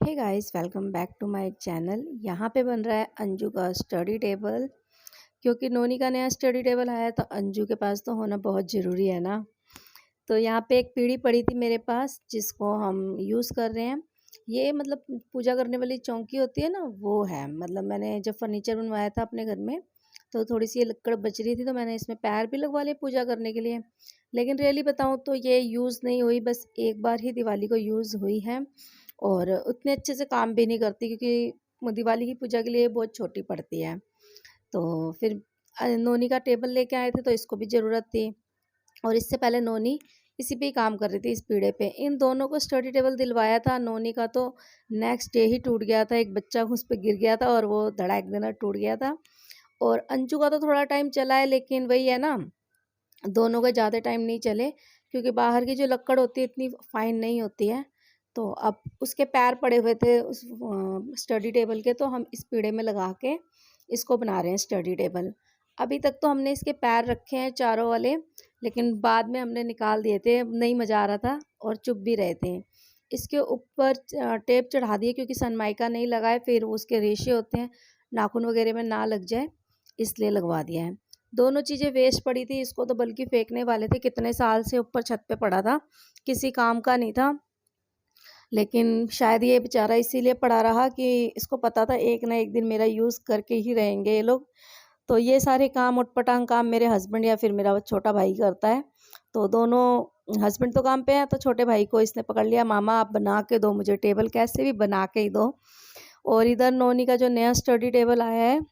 Hey guys, welcome back to my channel. यहाँ पे बन रहा है अंजू का स्टडी टेबल। क्योंकि नोनी का नया स्टडी टेबल आया तो अंजू के पास तो होना बहुत ज़रूरी है ना। तो यहाँ पे एक पीढ़ी पड़ी थी मेरे पास जिसको हम यूज़ कर रहे हैं। ये मतलब पूजा करने वाली चौकी होती है ना, वो है। मतलब मैंने जब फर्नीचर बनवाया था अपने घर में तो थोड़ी सी ये लकड़ बच रही थी, तो मैंने इसमें पैर भी लगवा लिए पूजा करने के लिए। लेकिन रियली बताऊँ तो ये यूज़ नहीं हुई, बस एक बार ही दिवाली को यूज़ हुई है। और उतने अच्छे से काम भी नहीं करती क्योंकि दिवाली की पूजा के लिए बहुत छोटी पड़ती है। तो फिर नोनी का टेबल लेके आए थे तो इसको भी ज़रूरत थी। और इससे पहले नोनी इसी पे ही काम कर रही थी, इस पीढ़े पे। इन दोनों को स्टडी टेबल दिलवाया था। नोनी का तो नेक्स्ट डे ही टूट गया था, एक बच्चा उस पे गिर गया था और वो धड़ाक देना टूट गया था। और अंशु का तो थोड़ा टाइम चला है, लेकिन वही है ना, दोनों का ज़्यादा टाइम नहीं चले क्योंकि बाहर की जो लकड़ होती है इतनी फाइन नहीं होती है। तो अब उसके पैर पड़े हुए थे उस स्टडी टेबल के, तो हम इस पीढ़े में लगा के इसको बना रहे हैं स्टडी टेबल। अभी तक तो हमने इसके पैर रखे हैं चारों वाले, लेकिन बाद में हमने निकाल दिए थे, नहीं मज़ा आ रहा था और चुभ भी रहे थे। इसके ऊपर टेप चढ़ा दिए क्योंकि सनमाइका नहीं लगाए, फिर उसके रेशे होते हैं नाखून वगैरह में ना लग जाए, इसलिए लगवा दिया है। दोनों चीज़ें वेस्ट पड़ी थी, इसको तो बल्कि फेंकने वाले थे। कितने साल से ऊपर छत पे पड़ा था, किसी काम का नहीं था। लेकिन शायद ये बेचारा इसीलिए पड़ा रहा कि इसको पता था एक ना एक दिन मेरा यूज़ करके ही रहेंगे ये लोग। तो ये सारे काम उटपटांग काम मेरे हस्बैंड या फिर मेरा छोटा भाई करता है। तो दोनों, हस्बैंड तो काम पे हैं तो छोटे भाई को इसने पकड़ लिया, मामा आप बना के दो मुझे टेबल, कैसे भी बना के ही दो। और इधर नोनी का जो नया स्टडी टेबल आया है,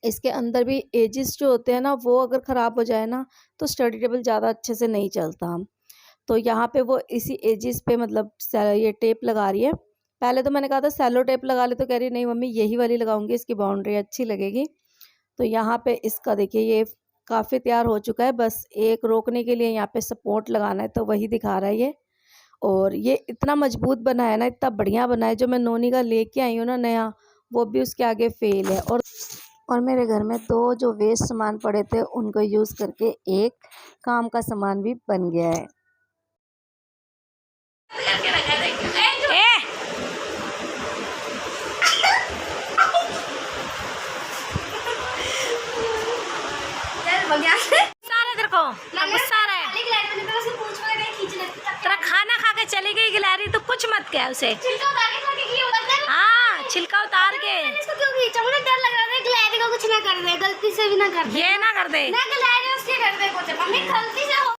इसके अंदर भी एजेस जो होते हैं ना, वो अगर ख़राब हो जाए ना तो स्टडी टेबल ज़्यादा अच्छे से नहीं चलता। तो यहाँ पे वो इसी एजेस पे मतलब ये टेप लगा रही है। पहले तो मैंने कहा था सेलो टेप लगा ले, तो कह रही नहीं मम्मी यही वाली लगाऊंगी, इसकी बाउंड्री अच्छी लगेगी। तो यहाँ पे इसका देखिए ये काफ़ी तैयार हो चुका है, बस एक रोकने के लिए यहाँ पे सपोर्ट लगाना है, तो वही दिखा रहा है ये। और ये इतना मजबूत बना है ना, इतना बढ़िया बना है, जो मैं नोनी का लेके आई हूँ ना नया, वो भी उसके आगे फेल है। और मेरे घर में दो जो वेस्ट सामान पड़े थे उनको यूज़ करके एक काम का सामान भी बन गया है। तेरा खाना खा के चली गई गिलहरी, तो कुछ मत कह उसे। हाँ, छिलका उतार के। इसको क्यों खींचा? मुझे डर लग रहा था गिलहरी को कुछ ना कर दे, गलती से भी ना कर दे। ये ना कर दे ना गिलहरी उससे कर दे कुछ, मम्मी गलती से हो।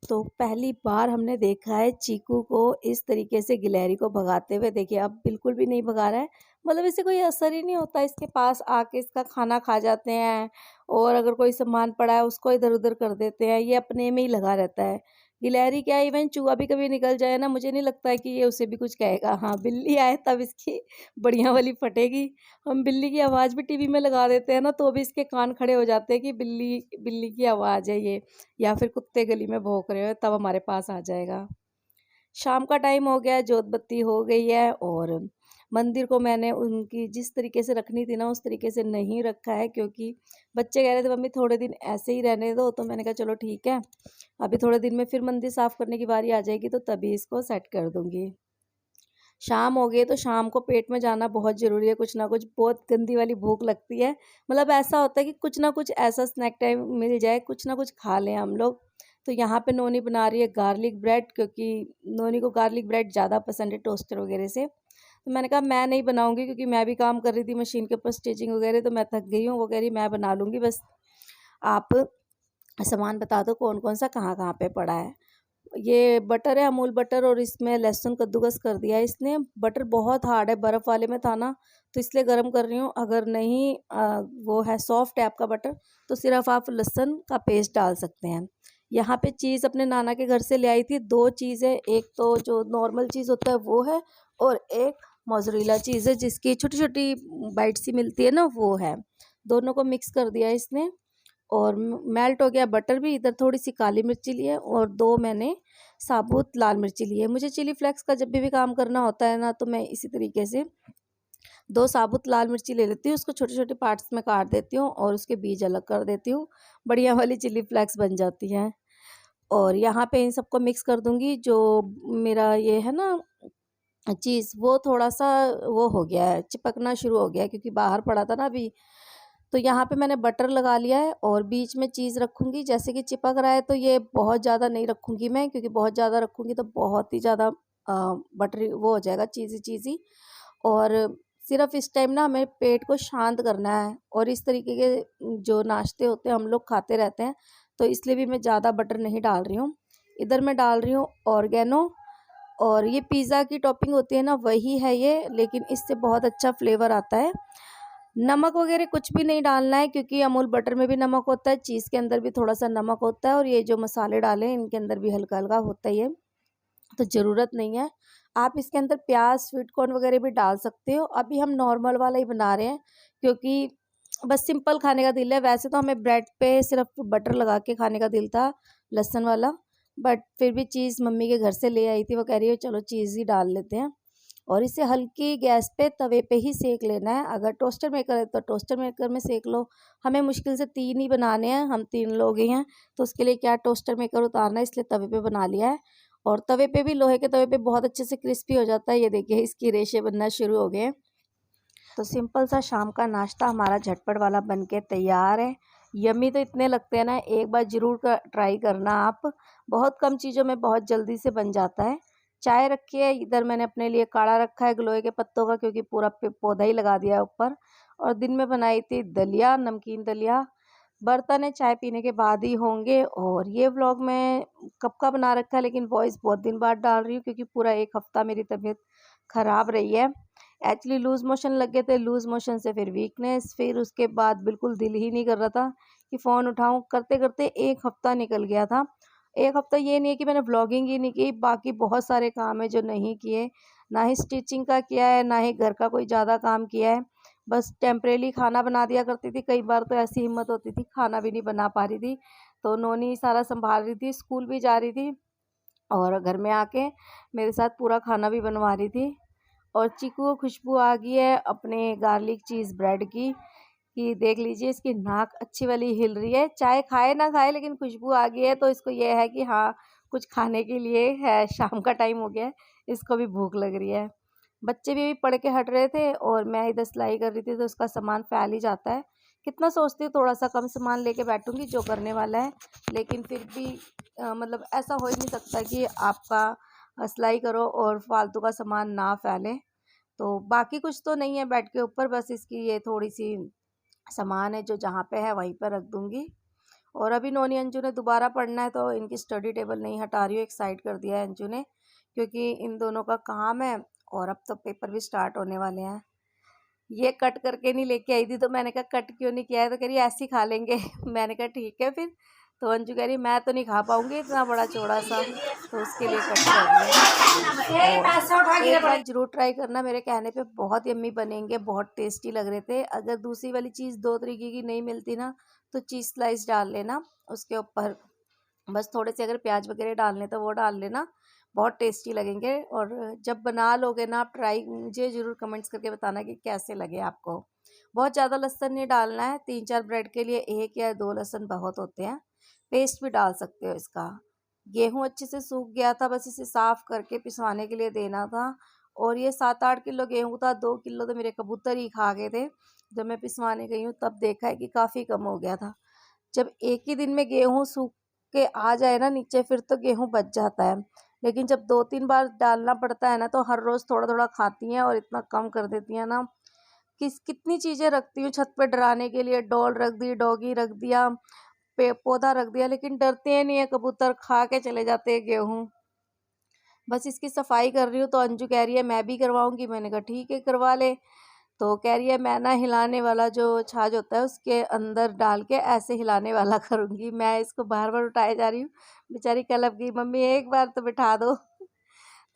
तो पहली बार हमने देखा है चीकू को इस तरीके से गिलहरी को भगाते हुए। देखिए अब बिल्कुल भी नहीं भगा रहा है, मतलब इससे कोई असर ही नहीं होता। इसके पास आके इसका खाना खा जाते हैं, और अगर कोई सामान पड़ा है उसको इधर उधर कर देते हैं। ये अपने में ही लगा रहता है। गिलहरी क्या, इवन चूहा भी कभी निकल जाए ना, मुझे नहीं लगता है कि ये उसे भी कुछ कहेगा। हाँ, बिल्ली आए तब इसकी बढ़िया वाली फटेगी। हम बिल्ली की आवाज़ भी टीवी में लगा देते हैं ना, तो भी इसके कान खड़े हो जाते हैं कि बिल्ली बिल्ली की आवाज़ है ये, या फिर कुत्ते गली में भौंक रहे हो, तब हमारे पास आ जाएगा। शाम का टाइम हो गया है, जोत बत्ती हो गई है, और मंदिर को मैंने उनकी जिस तरीके से रखनी थी ना उस तरीके से नहीं रखा है, क्योंकि बच्चे कह रहे थे मम्मी थोड़े दिन ऐसे ही रहने दो। तो मैंने कहा चलो ठीक है, अभी थोड़े दिन में फिर मंदिर साफ़ करने की बारी आ जाएगी तो तभी इसको सेट कर दूँगी। शाम हो गई तो शाम को पेट में जाना बहुत ज़रूरी है, कुछ ना कुछ। बहुत गंदी वाली भूख लगती है, मतलब ऐसा होता है कि कुछ ना कुछ ऐसा स्नैक टाइम मिल जाए, कुछ ना कुछ खा लें हम लोग। तो यहाँ पे नोनी बना रही है गार्लिक ब्रेड, क्योंकि नोनी को गार्लिक ब्रेड ज़्यादा पसंद है टोस्टर वगैरह से। तो मैंने कहा मैं नहीं बनाऊँगी, क्योंकि मैं भी काम कर रही थी मशीन के ऊपर स्टिचिंग वगैरह, तो मैं थक गई हूँ। वो कह रही मैं बना लूँगी, बस आप सामान बता दो कौन कौन सा कहाँ कहाँ पे पड़ा है। ये बटर है, अमूल बटर, और इसमें लहसुन कद्दूकस कर दिया है इसने। बटर बहुत हार्ड है, बर्फ़ वाले में था ना, तो इसलिए गर्म कर रही हूँ। अगर नहीं वो है सॉफ्ट है आपका बटर, तो सिर्फ आप लहसुन का पेस्ट डाल सकते हैं। यहाँ पे चीज़ अपने नाना के घर से ले आई थी। दो चीज़ है, एक तो जो नॉर्मल चीज़ होता है वो है, और एक मोज़रेला चीज़ है जिसकी छोटी छोटी बाइट सी मिलती है ना, वो है। दोनों को मिक्स कर दिया इसने, और मेल्ट हो गया बटर भी। इधर थोड़ी सी काली मिर्ची ली है, और दो मैंने साबुत लाल मिर्ची ली है। मुझे चिली फ्लेक्स का जब भी काम करना होता है ना, तो मैं इसी तरीके से दो साबुत लाल मिर्ची ले लेती हूँ, उसको छोटे छोटे पार्ट्स में काट देती हूँ और उसके बीज अलग कर देती हूँ। बढ़िया वाली चिली फ्लेक्स बन जाती है। और यहाँ पे इन सबको मिक्स कर दूँगी। जो मेरा ये है ना चीज़ वो थोड़ा-सा वो हो गया है, चिपकना शुरू हो गया है क्योंकि बाहर पड़ा था ना अभी। तो यहाँ पे मैंने बटर लगा लिया है और बीच में चीज़ रखूँगी। जैसे कि चिपक रहा है तो ये बहुत ज़्यादा नहीं रखूँगी मैं, क्योंकि बहुत ज़्यादा रखूँगी तो बहुत ही ज़्यादा बटरी वो हो जाएगा, चीज़ी-चीज़ी। और सिर्फ़ इस टाइम ना हमें पेट को शांत करना है, और इस तरीके के जो नाश्ते होते हैं हम लोग खाते रहते हैं, तो इसलिए भी मैं ज़्यादा बटर नहीं डाल रही हूँ। इधर मैं डाल रही हूँ ऑर्गेनो, और ये पिज़्ज़ा की टॉपिंग होती है ना, वही है ये, लेकिन इससे बहुत अच्छा फ्लेवर आता है। नमक वगैरह कुछ भी नहीं डालना है, क्योंकि अमूल बटर में भी नमक होता है, चीज़ के अंदर भी थोड़ा-सा नमक होता है, और ये जो मसाले डाले हैं इनके अंदर भी हल्का-हल्का होता ही है, तो ज़रूरत नहीं है। आप इसके अंदर प्याज़, स्वीट कॉर्न वगैरह भी डाल सकते हो। अभी हम नॉर्मल वाला ही बना रहे हैं, क्योंकि बस सिंपल खाने का दिल है। वैसे तो हमें ब्रेड पे सिर्फ बटर लगा के खाने का दिल था, लहसुन वाला, बट फिर भी चीज़ मम्मी के घर से ले आई थी, वो कह रही है चलो चीज़ ही डाल लेते हैं। और इसे हल्की गैस पे तवे पे ही सेक लेना है। अगर टोस्टर मेकर है तो टोस्टर मेकर में सेक लो। हमें मुश्किल से 3 ही बनाने हैं, हम 3 लोग ही हैं, तो उसके लिए क्या टोस्टर मेकर उतारना है, इसलिए तवे पे बना लिया है। और तवे पे भी, लोहे के तवे पे बहुत अच्छे से क्रिस्पी हो जाता है। ये देखिए इसकी रेशे बनना शुरू हो गए हैं। तो सिंपल सा शाम का नाश्ता हमारा झटपट वाला बन के तैयार है। यम्मी तो इतने लगते हैं ना, एक बार ज़रूर ट्राई करना आप। बहुत कम चीज़ों में बहुत जल्दी से बन जाता है। चाय रखी है, इधर मैंने अपने लिए काढ़ा रखा है गिलोय के पत्तों का, क्योंकि पूरा पौधा ही लगा दिया है ऊपर। और दिन में बनाई थी दलिया, नमकीन दलिया। बर्तन है चाय पीने के बाद ही होंगे। और ये व्लॉग मैं कब का बना रखा है, लेकिन वॉइस बहुत दिन बाद डाल रही हूँ, क्योंकि पूरा 1 हफ्ता मेरी तबीयत ख़राब रही है। एक्चुअली लूज़ मोशन लग गए थे, लूज़ मोशन से फिर वीकनेस, फिर उसके बाद बिल्कुल दिल ही नहीं कर रहा था कि फ़ोन उठाऊँ। करते-करते 1 हफ़्ता निकल गया था। 1 हफ़्ता ये नहीं है कि मैंने व्लॉगिंग ही नहीं की, बाकी बहुत सारे काम हैं जो नहीं किए। ना ही स्टिचिंग का किया है, ना ही घर का कोई ज़्यादा काम किया है। बस टेम्परेरी खाना बना दिया करती थी, कई बार तो ऐसी हिम्मत होती थी खाना भी नहीं बना पा रही थी। तो नोनी सारा सँभाल रही थी, स्कूल भी जा रही थी, और घर में आके मेरे साथ पूरा खाना भी बनवा रही थी। और चीकू को खुशबू आ गई है अपने गार्लिक चीज़ ब्रेड की, कि देख लीजिए इसकी नाक अच्छी वाली हिल रही है। चाहे खाए ना खाए, लेकिन खुशबू आ गई है तो इसको ये है कि हाँ, कुछ खाने के लिए है, शाम का टाइम हो गया है, इसको भी भूख लग रही है। बच्चे भी पढ़ के हट रहे थे और मैं इधर सिलाई कर रही थी, तो उसका सामान फैल ही जाता है। कितना सोचती हूँ थोड़ा सा कम सामान लेके बैठूंगी जो करने वाला है, लेकिन फिर भी मतलब ऐसा हो ही नहीं सकता कि आपका सिलाई करो और फालतू का सामान ना फैले। तो बाकी कुछ तो नहीं है बेड के ऊपर, बस इसकी ये थोड़ी सी सामान है जो जहाँ पे है वहीं पर रख दूँगी। और अभी नोनी अंजू ने दोबारा पढ़ना है, तो इनकी स्टडी टेबल नहीं हटा रही हूँ, एक साइड कर दिया है अंजू ने, क्योंकि इन दोनों का काम है। और अब तो पेपर भी स्टार्ट होने वाले हैं। ये कट करके नहीं लेके आई थी, तो मैंने कहा कट क्यों नहीं किया है, तो कह रही ऐसे ही खा लेंगे। मैंने कहा ठीक है फिर। तो अंजू कह रही मैं तो नहीं खा पाऊंगी इतना बड़ा चौड़ा सा, तो उसके लिए कट कर दिया। और एक बार जरूर ट्राई करना, मेरे कहने पे बहुत यम्मी बनेंगे, बहुत टेस्टी लग रहे थे। अगर दूसरी वाली चीज़ 2 तरीके की नहीं मिलती ना, तो चीज़ स्लाइस डाल लेना उसके ऊपर। बस थोड़े से अगर प्याज वगैरह डालने तो वो डाल लेना, बहुत टेस्टी लगेंगे। और जब बना लोगे ना आप ट्राई, मुझे ज़रूर कमेंट्स करके बताना कि कैसे लगे आपको। बहुत ज़्यादा लहसुन नहीं डालना है, 3-4 ब्रेड के लिए 1 या 2 लहसुन बहुत होते हैं। पेस्ट भी डाल सकते हो इसका। गेहूँ अच्छे से सूख गया था, बस इसे साफ़ करके पिसवाने के लिए देना था। और ये 7-8 किलो गेहूँ था, 2 किलो तो मेरे कबूतर ही खा गए थे। जब मैं पिसवाने गई हूँ तब देखा है कि काफ़ी कम हो गया था। जब एक ही दिन में गेहूँ सूख के आ जाए ना नीचे, फिर तो गेहूँ बच जाता है। लेकिन जब 2-3 बार डालना पड़ता है ना, तो हर रोज़ थोड़ा-थोड़ा खाती हैं और इतना कम कर देती हैं ना। कितनी चीज़ें रखती हूँ छत पे डराने के लिए, डॉल रख दी, डॉगी रख दिया, पे पौधा रख दिया, लेकिन डरते नहीं है कबूतर, खा के चले जाते हैं गेहूँ। बस इसकी सफाई कर रही हूँ, तो अंजू कह रही है मैं भी करवाऊँगी, मैंने कहा ठीक है करवा ले। तो कह रही है मैं ना हिलाने वाला जो छाछ होता है उसके अंदर डाल के ऐसे हिलाने वाला करूँगी। मैं इसको बार-बार उठाए जा रही हूँ, बेचारी कलप गई, मम्मी एक बार तो बिठा दो।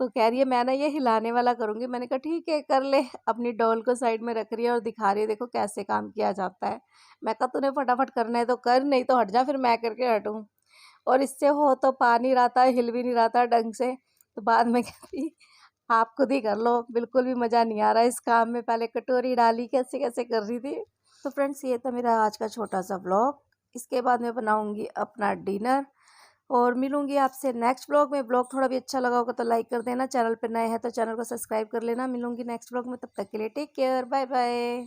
तो कह रही है मैं ना ये हिलाने वाला करूँगी। मैंने कहा ठीक है कर ले। अपनी डॉल को साइड में रख रही है और दिखा रही है देखो कैसे काम किया जाता है। मैं कहा तूने फटाफट करना है तो कर, नहीं तो हट जा, फिर मैं करके हटूँ। और इससे हो तो पा नहीं रहा था, हिल भी नहीं रहा था ढंग से। तो बाद में कहती आप खुद ही कर लो, बिल्कुल भी मज़ा नहीं आ रहा है इस काम में, पहले कटोरी डाली कैसे-कैसे कर रही थी। तो फ्रेंड्स ये था मेरा आज का छोटा-सा व्लॉग। इसके बाद मैं बनाऊँगी अपना डिनर। और मिलूंगी आपसे नेक्स्ट ब्लॉग में। ब्लॉग थोड़ा भी अच्छा लगा होगा तो लाइक कर देना, चैनल पर नए हैं तो चैनल को सब्सक्राइब कर लेना। मिलूंगी नेक्स्ट ब्लॉग में, तब तक के लिए टेक केयर, बाय बाय।